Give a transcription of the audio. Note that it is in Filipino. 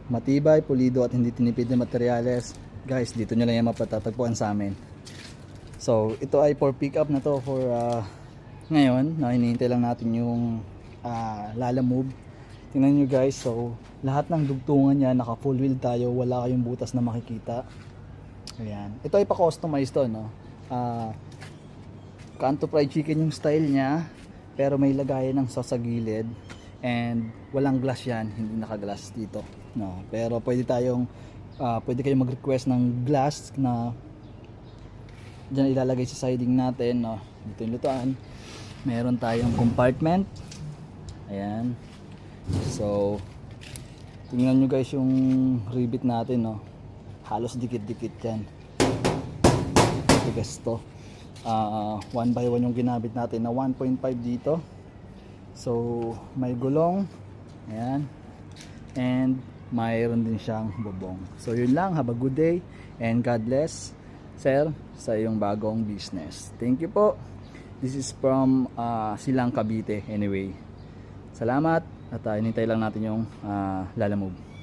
matibay, pulido at hindi tinipid na materyales, guys, dito nyo lang yan mapatatagpuan sa amin. So ito ay for pick up na to for ngayon na hinihintay lang natin yung Lalamove. Tingnan nyo guys, so lahat ng dugtungan niya naka full wheel tayo, wala kayong butas na makikita. Ayan, ito ay pa customize to, no? Kanto fried chicken yung style niya, pero may lagayan ng sauce sa gilid. And walang glass yan, hindi naka-glass dito, no. Pero pwede kayong mag-request ng glass na diyan ilalagay sa siding natin, no. Dito yung lutuan. Meron tayong compartment. Ayan. So tingnan nyo guys yung rivet natin, no. Halos dikit-dikit yan. Tigas to. 1 by 1 yung ginamit natin na 1.5 dito. So may gulong, ayan, and mayroon din siyang bubong. So yun lang, have a good day and God bless sir sa iyong bagong business. Thank you po. This is from Silang Cavite anyway. Salamat at hinintay lang natin yung Lalamove.